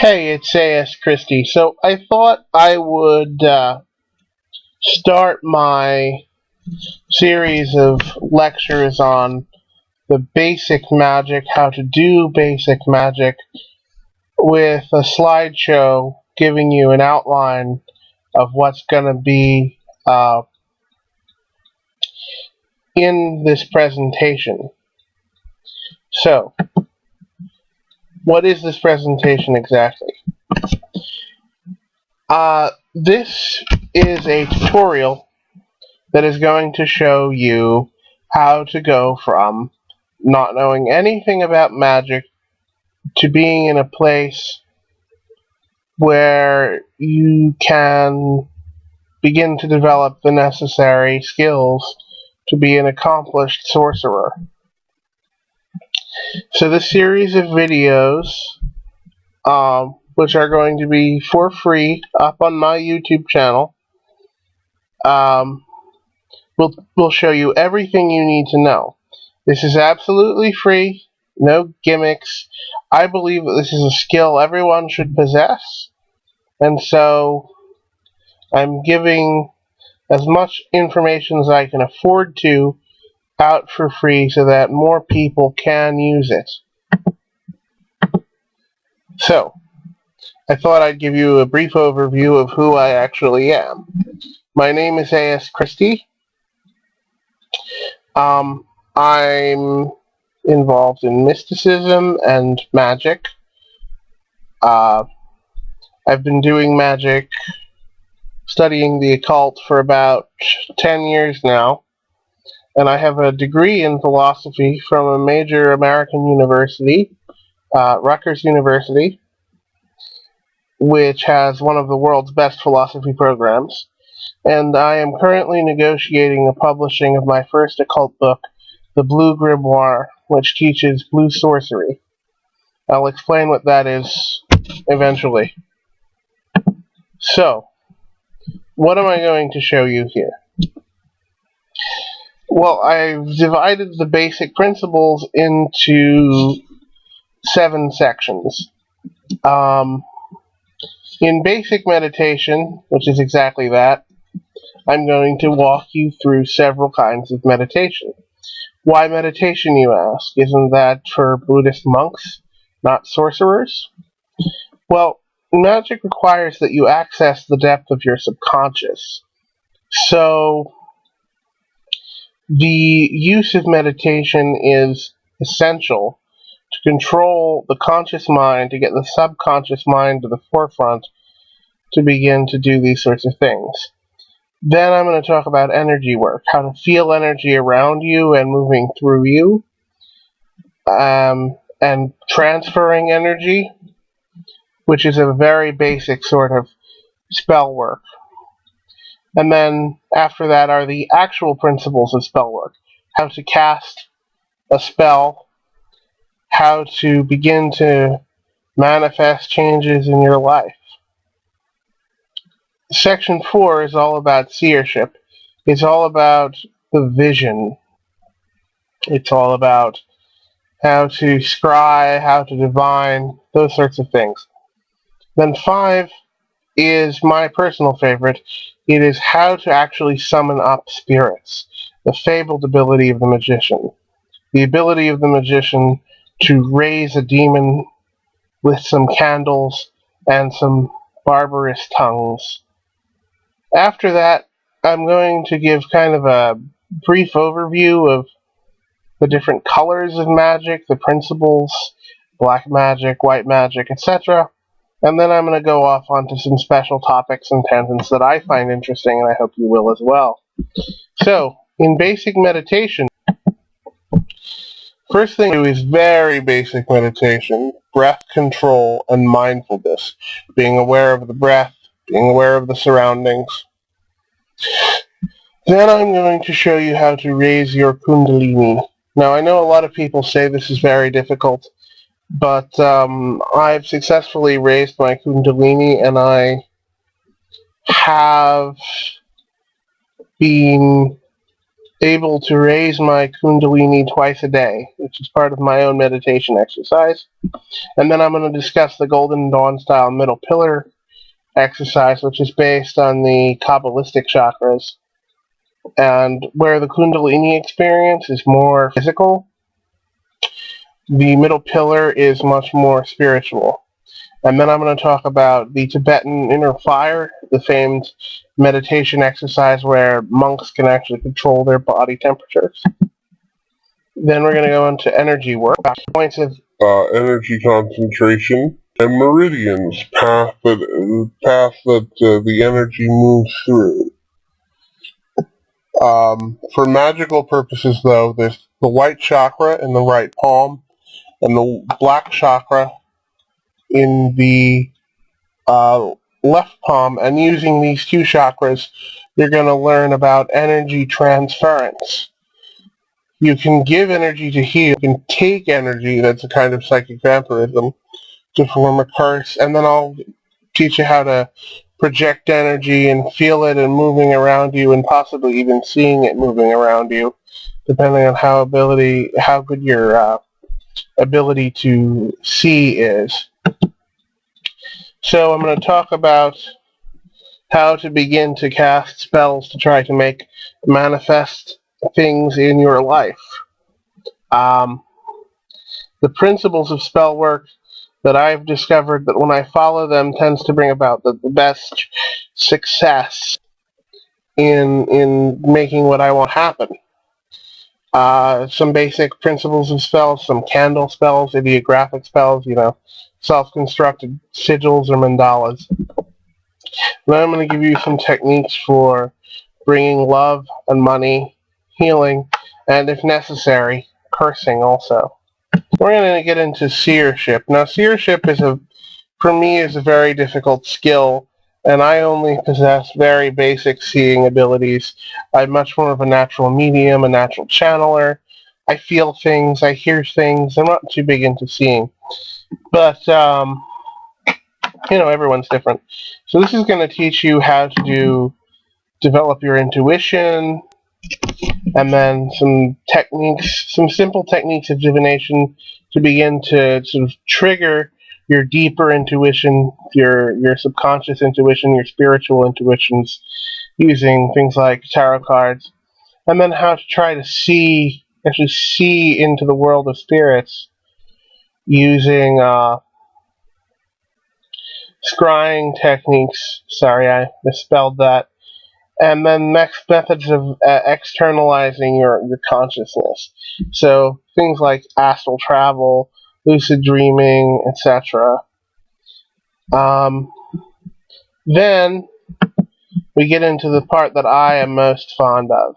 Hey, it's A.S. Christie. So I thought I would start my series of lectures on the basic magic, how to do basic magic, with a slideshow giving you an outline of what's going to be in this presentation. So, what is this presentation exactly? This is a tutorial that is going to show you how to go from not knowing anything about magic to being in a place where you can begin to develop the necessary skills to be an accomplished sorcerer. So this series of videos, which are going to be for free up on my YouTube channel, will show you everything you need to know. This is absolutely free, no gimmicks. I believe that this is a skill everyone should possess, and so I'm giving as much information as I can afford to out for free so that more people can use it. So, I thought I'd give you a brief overview of who I actually am. My name is A.S. Christie. I'm involved in mysticism and magic. I've been doing magic, studying the occult for about 10 years now, and I have a degree in philosophy from a major American university, Rutgers University, which has one of the world's best philosophy programs. And I am currently negotiating the publishing of my first occult book, The Blue Grimoire, which teaches blue sorcery. I'll explain what that is eventually. So, what am I going to show you here? Well, I've divided the basic principles into 7 sections. In basic meditation, which is exactly that, I'm going to walk you through several kinds of meditation. Why meditation, you ask? Isn't that for Buddhist monks, not sorcerers? Well, magic requires that you access the depth of your subconscious. So, the use of meditation is essential to control the conscious mind, to get the subconscious mind to the forefront to begin to do these sorts of things. Then I'm going to talk about energy work, how to feel energy around you and moving through you, and transferring energy, which is a very basic sort of spell work. And then after that are the actual principles of spell work, how to cast a spell, how to begin to manifest changes in your life. Section 4 is all about seership. It's all about the vision. It's all about how to scry, how to divine, those sorts of things. Then 5 is my personal favorite. It is how to actually summon up spirits, the fabled ability of the magician. The ability of the magician to raise a demon with some candles and some barbarous tongues. After that, I'm going to give kind of a brief overview of the different colors of magic, the principles, black magic, white magic, etc. And then I'm going to go off onto some special topics and tangents that I find interesting, and I hope you will as well. So, in basic meditation, first thing to do is very basic meditation, breath control and mindfulness, being aware of the breath, being aware of the surroundings. Then I'm going to show you how to raise your kundalini. Now, I know a lot of people say this is very difficult, but I've successfully raised my kundalini, and I have been able to raise my Kundalini twice a day, which is part of my own meditation exercise. And then I'm going to discuss the Golden Dawn style middle pillar exercise, which is based on the Kabbalistic chakras, and where the Kundalini experience is more physical, the middle pillar is much more spiritual. And then I'm going to talk about the Tibetan inner fire, the famed meditation exercise where monks can actually control their body temperatures. Then we're going to go into energy work, points of energy concentration, and meridians, path that the energy moves through. For magical purposes, though, there's the white chakra in the right palm and the black chakra in the left palm, and using these two chakras, you're going to learn about energy transference. You can give energy to heal, you can take energy, that's a kind of psychic vampirism, to form a curse, and then I'll teach you how to project energy and feel it and moving around you, and possibly even seeing it moving around you, depending on how good your ability to see is. So I'm going to talk about how to begin to cast spells to try to manifest things in your life. The principles of spell work that I've discovered that when I follow them tends to bring about the best success in making what I want happen. Some basic principles of spells, some candle spells, ideographic spells, self-constructed sigils or mandalas. Then I'm going to give you some techniques for bringing love and money, healing, and if necessary, cursing also. We're going to get into seership. Now, seership for me is a very difficult skill, and I only possess very basic seeing abilities. I'm much more of a natural medium, a natural channeler. I feel things, I hear things. I'm not too big into seeing. But, everyone's different. So this is going to teach you how to develop your intuition, and then some simple techniques of divination to begin to sort of trigger your deeper intuition, your subconscious intuition, your spiritual intuitions, using things like tarot cards, and then how to try to actually see into the world of spirits using scrying techniques. Sorry, I misspelled that. And then next, methods of externalizing your consciousness. So things like astral travel, lucid dreaming, etc. Then we get into the part that I am most fond of,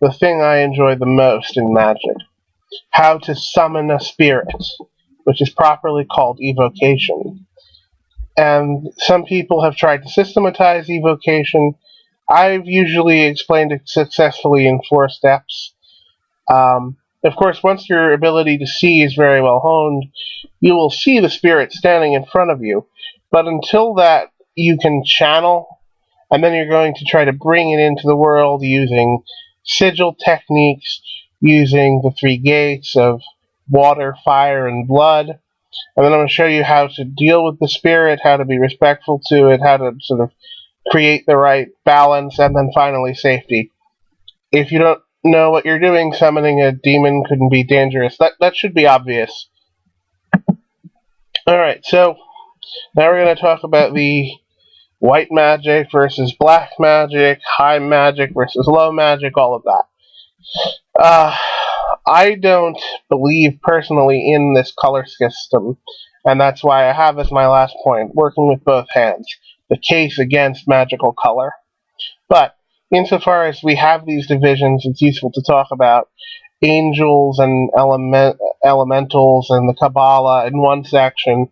the thing I enjoy the most in magic: how to summon a spirit, which is properly called evocation. And some people have tried to systematize evocation. I've usually explained it successfully in 4 steps. Of course, once your ability to see is very well honed, you will see the spirit standing in front of you. But until that, you can channel, and then you're going to try to bring it into the world using sigil techniques, using the 3 gates of water, fire, and blood. And then I'm going to show you how to deal with the spirit, how to be respectful to it, how to sort of create the right balance, and then finally safety. If you don't know what you're doing, summoning a demon couldn't be dangerous. That should be obvious. Alright, so now we're going to talk about the white magic versus black magic, high magic versus low magic, all of that. I don't believe personally in this color system, and that's why I have as my last point, working with both hands, the case against magical color. But insofar as we have these divisions, it's useful to talk about angels and elementals and the Kabbalah in one section,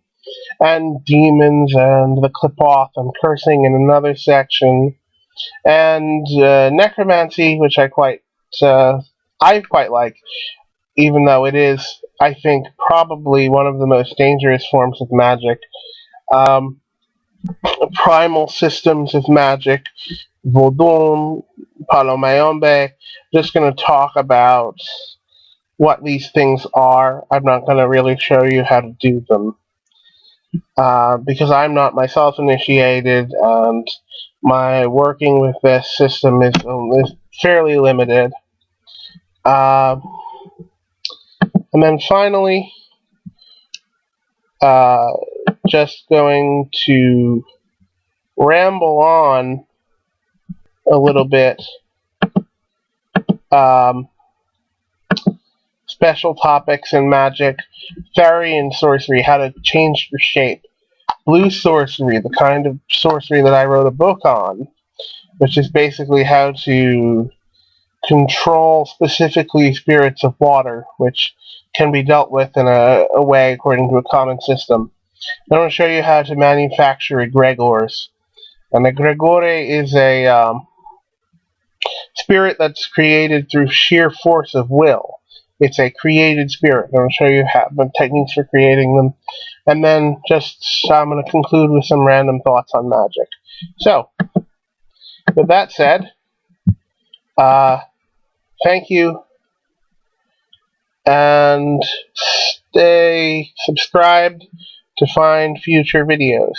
and demons and the Qliphoth and cursing in another section, and necromancy, which I quite like, even though it is, I think, probably one of the most dangerous forms of magic. Primal systems of magic, Vodun, Palo Mayombe. Just going to talk about what these things are. I'm not going to really show you how to do them because I'm not myself initiated, and my working with this system is fairly limited. And then finally, just going to ramble on a little bit. Special topics in Magic, fairy and sorcery, how to change your shape. Blue sorcery, the kind of sorcery that I wrote a book on, which is basically how to control specifically spirits of water, which can be dealt with in a way according to a common system. I'm going to show you how to manufacture egregores. An egregore is a spirit that's created through sheer force of will. It's a created spirit. I'm going to show you techniques for creating them. And then I'm going to conclude with some random thoughts on Magic. So, with that said, thank you, and stay subscribed to find future videos.